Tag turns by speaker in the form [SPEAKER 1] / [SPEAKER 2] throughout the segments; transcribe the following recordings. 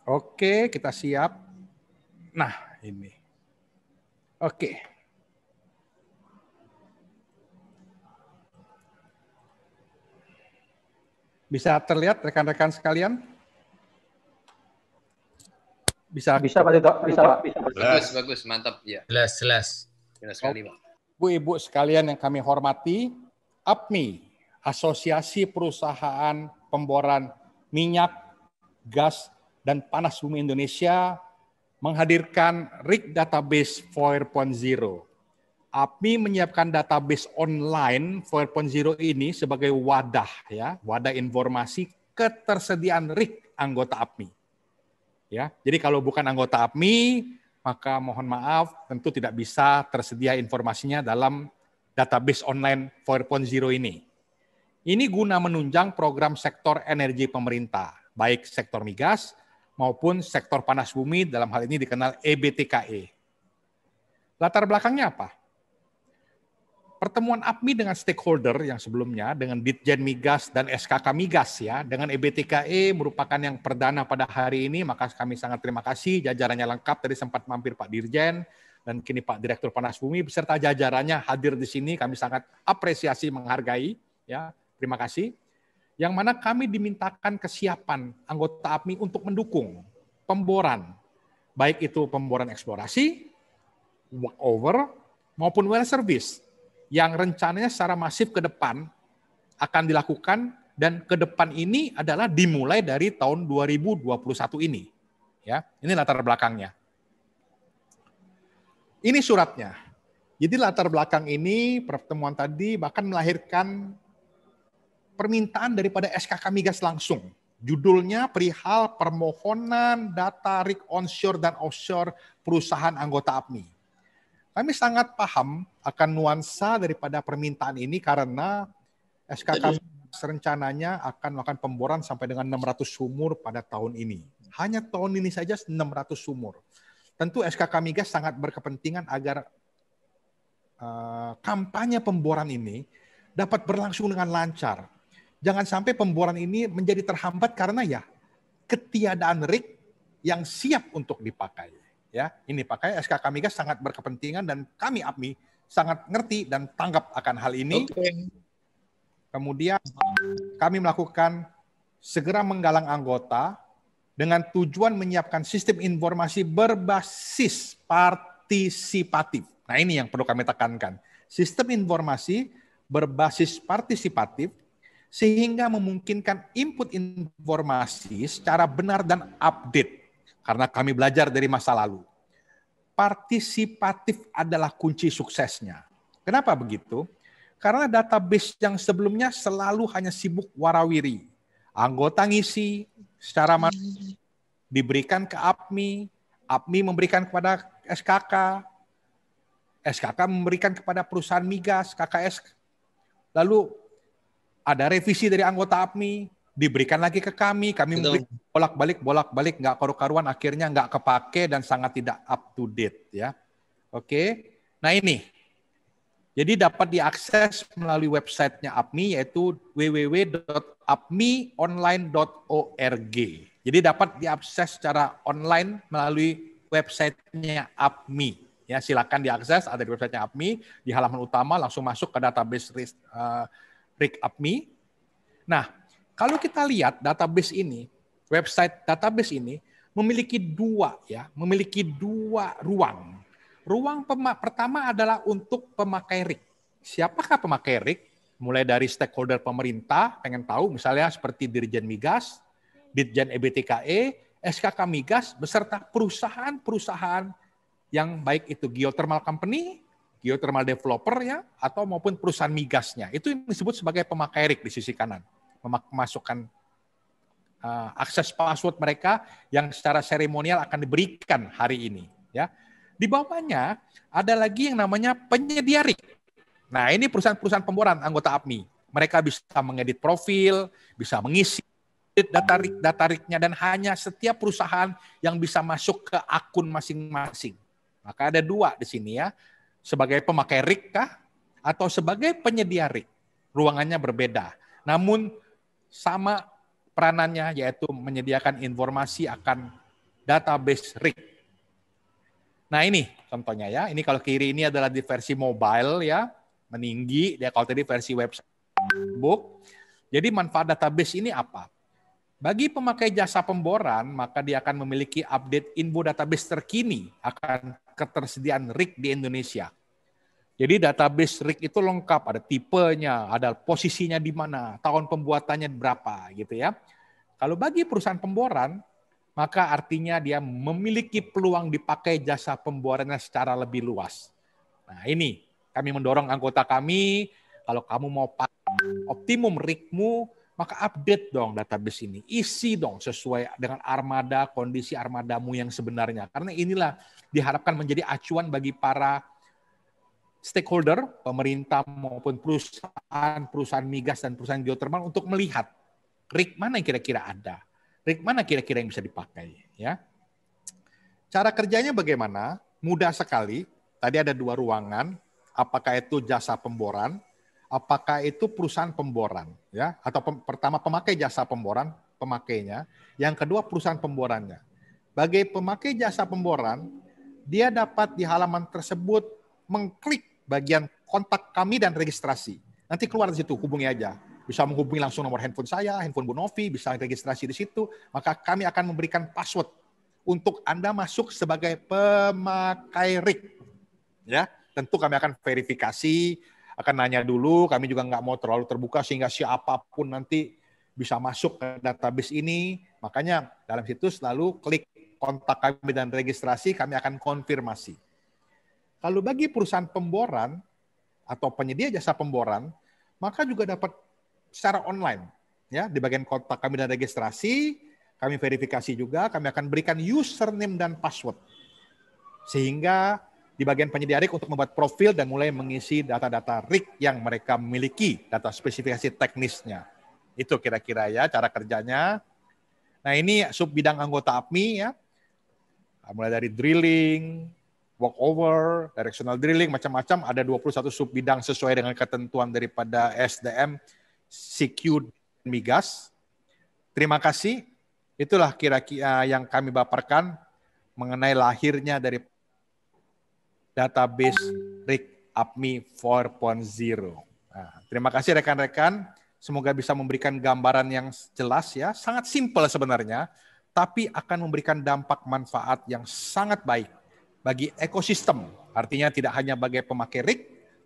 [SPEAKER 1] Oke, kita siap. Nah, ini. Oke. Bisa terlihat rekan-rekan sekalian? Bisa
[SPEAKER 2] Pak Tito, bisa Pak.
[SPEAKER 3] Bagus, mantap ya.
[SPEAKER 4] Jelas.
[SPEAKER 3] Jelas sekali, Pak.
[SPEAKER 1] Bu-ibu sekalian yang kami hormati, APMI, Asosiasi Perusahaan Pemboran Minyak, Gas, dan Panas Bumi Indonesia, menghadirkan RIG Database 4.0. APMI menyiapkan database online 4.0 ini sebagai wadah, ya, wadah informasi ketersediaan RIG anggota APMI. Ya, jadi kalau bukan anggota APMI, maka mohon maaf tentu tidak bisa tersedia informasinya dalam database online 4.0 ini. Ini guna menunjang program sektor energi pemerintah, baik sektor migas maupun sektor panas bumi, dalam hal ini dikenal EBTKE. Latar belakangnya apa? Pertemuan APMI dengan stakeholder yang sebelumnya, dengan Ditjen Migas dan SKK Migas, ya, dengan EBTKE merupakan yang perdana pada hari ini, maka kami sangat terima kasih, jajarannya lengkap, tadi sempat mampir Pak Dirjen, dan kini Pak Direktur Panas Bumi, beserta jajarannya hadir di sini, kami sangat apresiasi, menghargai, ya, terima kasih. Yang mana kami dimintakan kesiapan anggota APMI untuk mendukung pemboran, baik itu pemboran eksplorasi, workover, maupun well service, yang rencananya secara masif ke depan akan dilakukan, dan ke depan ini adalah dimulai dari tahun 2021 ini. Ya, ini latar belakangnya. Ini suratnya. Jadi latar belakang ini, pertemuan tadi bahkan melahirkan permintaan daripada SKK Migas langsung. Judulnya perihal permohonan data RIG onshore dan offshore perusahaan anggota APMI. Kami sangat paham akan nuansa daripada permintaan ini karena SKK rencananya akan melakukan pemboran sampai dengan 600 sumur pada tahun ini. Hanya tahun ini saja 600 sumur. Tentu SKK Migas sangat berkepentingan agar kampanye pemboran ini dapat berlangsung dengan lancar. Jangan sampai pemboran ini menjadi terhambat karena ya ketiadaan RIG yang siap untuk dipakai. Ya, ini pakai SKK Migas sangat berkepentingan, dan kami APMI sangat ngerti dan tanggap akan hal ini. Kemudian kami melakukan segera menggalang anggota dengan tujuan menyiapkan sistem informasi berbasis partisipatif. Nah, ini yang perlu kami tekankan. Sistem informasi berbasis partisipatif sehingga memungkinkan input informasi secara benar dan update. Karena kami belajar dari masa lalu. Partisipatif adalah kunci suksesnya. Kenapa begitu? Karena database yang sebelumnya selalu hanya sibuk warawiri. Anggota ngisi secara diberikan ke APMI, APMI memberikan kepada SKK, SKK memberikan kepada perusahaan migas, KKS. Lalu ada revisi dari anggota APMI, diberikan lagi ke kami memberi bolak-balik, nggak karu-karuan, akhirnya nggak kepake dan sangat tidak up to date, ya. Oke, nah ini, jadi dapat diakses melalui websitenya APMI, yaitu www.apmionline.org. Jadi dapat diakses secara online melalui websitenya APMI. Ya, silakan diakses, ada di websitenya APMI, di halaman utama langsung masuk ke database RIG APMI. Nah, kalau kita lihat database ini, website database ini memiliki dua ruang. Ruang pertama adalah untuk pemakai RIG. Siapakah pemakai RIG? Mulai dari stakeholder pemerintah, pengen tahu misalnya seperti Dirjen Migas, Ditjen EBTKE, SKK Migas, beserta perusahaan-perusahaan yang baik itu geothermal company, geothermal developer, ya, atau maupun perusahaan migasnya. Itu yang disebut sebagai pemakai RIG di sisi kanan. Memasukkan akses password mereka yang secara seremonial akan diberikan hari ini. Ya, di bawahnya ada lagi yang namanya penyedia RIG. Nah, ini perusahaan-perusahaan pemboran anggota APMI. Mereka bisa mengedit profil, bisa mengisi data RIG-nya, dan hanya setiap perusahaan yang bisa masuk ke akun masing-masing. Maka ada dua di sini, ya, sebagai pemakai RIG kah atau sebagai penyedia RIG. Ruangannya berbeda. Namun sama peranannya, yaitu menyediakan informasi akan database RIG. Nah ini contohnya ya, ini kalau kiri ini adalah di versi mobile ya, meninggi, dia kalau tadi versi website book. Jadi manfaat database ini apa? Bagi pemakai jasa pemboran, maka dia akan memiliki update info database terkini akan ketersediaan RIG di Indonesia. Jadi database RIG itu lengkap, ada tipenya, ada posisinya di mana, tahun pembuatannya berapa gitu ya. Kalau bagi perusahaan pemboran, maka artinya dia memiliki peluang dipakai jasa pemborannya secara lebih luas. Nah ini, kami mendorong anggota kami, kalau kamu mau pakai optimum RIG-mu, maka update dong database ini. Isi dong sesuai dengan armada, kondisi armadamu yang sebenarnya. Karena inilah diharapkan menjadi acuan bagi para stakeholder, pemerintah maupun perusahaan migas dan perusahaan geothermal untuk melihat RIG mana yang kira-kira ada. RIG mana kira-kira yang bisa dipakai. Ya. Cara kerjanya bagaimana? Mudah sekali. Tadi ada 2 ruangan. Apakah itu jasa pemboran, apakah itu perusahaan pemboran, ya, atau pertama pemakai jasa pemboran, pemakainya, yang kedua perusahaan pemborannya. Bagi pemakai jasa pemboran, dia dapat di halaman tersebut mengklik bagian kontak kami dan registrasi. Nanti keluar di situ, hubungi aja. Bisa menghubungi langsung nomor handphone saya, handphone Bu Novi, bisa registrasi di situ, maka kami akan memberikan password untuk Anda masuk sebagai pemakai RIG. Ya, tentu kami akan verifikasi, akan nanya dulu, kami juga nggak mau terlalu terbuka sehingga siapapun nanti bisa masuk ke database ini. Makanya dalam situ selalu klik kontak kami dan registrasi, kami akan konfirmasi. Kalau bagi perusahaan pemboran atau penyedia jasa pemboran, maka juga dapat secara online. Ya, di bagian kontak kami dan registrasi, kami verifikasi juga, kami akan berikan username dan password. Sehingga di bagian penyedia RIG untuk membuat profil dan mulai mengisi data-data RIG yang mereka miliki, data spesifikasi teknisnya. Itu kira-kira ya cara kerjanya. Nah ini sub bidang anggota APMI ya, mulai dari drilling, walkover, directional drilling, macam-macam, ada 21 sub bidang sesuai dengan ketentuan daripada SDM, CQ, Migas. Terima kasih, itulah kira-kira yang kami paparkan mengenai lahirnya dari database RIG APMI 4.0. Nah, terima kasih rekan-rekan. Semoga bisa memberikan gambaran yang jelas ya. Sangat simpel sebenarnya, tapi akan memberikan dampak manfaat yang sangat baik bagi ekosistem. Artinya tidak hanya bagi pemakai RIG,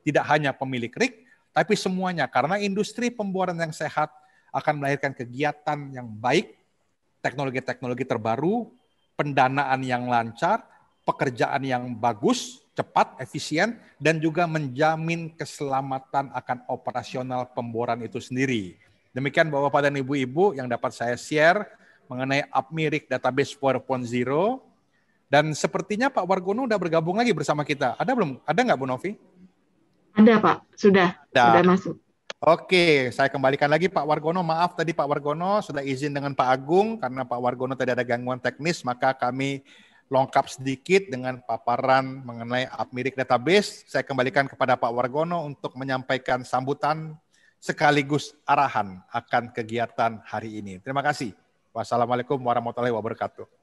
[SPEAKER 1] tidak hanya pemilik RIG, tapi semuanya. Karena industri pemboran yang sehat akan melahirkan kegiatan yang baik, teknologi-teknologi terbaru, pendanaan yang lancar, pekerjaan yang bagus, cepat, efisien, dan juga menjamin keselamatan akan operasional pemboran itu sendiri. Demikian Bapak-Bapak dan Ibu-Ibu yang dapat saya share mengenai APMI RIG Database 4.0. Dan sepertinya Pak Wargono udah bergabung lagi bersama kita. Ada belum? Ada nggak Bu Novi?
[SPEAKER 2] Ada Pak, sudah masuk.
[SPEAKER 1] Oke, saya kembalikan lagi Pak Wargono. Maaf tadi Pak Wargono sudah izin dengan Pak Agung karena Pak Wargono tadi ada gangguan teknis, maka kami lengkap sedikit dengan paparan mengenai APMI RIG Database. Saya kembalikan kepada Pak Wargono untuk menyampaikan sambutan sekaligus arahan akan kegiatan hari ini. Terima kasih. Wassalamualaikum warahmatullahi wabarakatuh.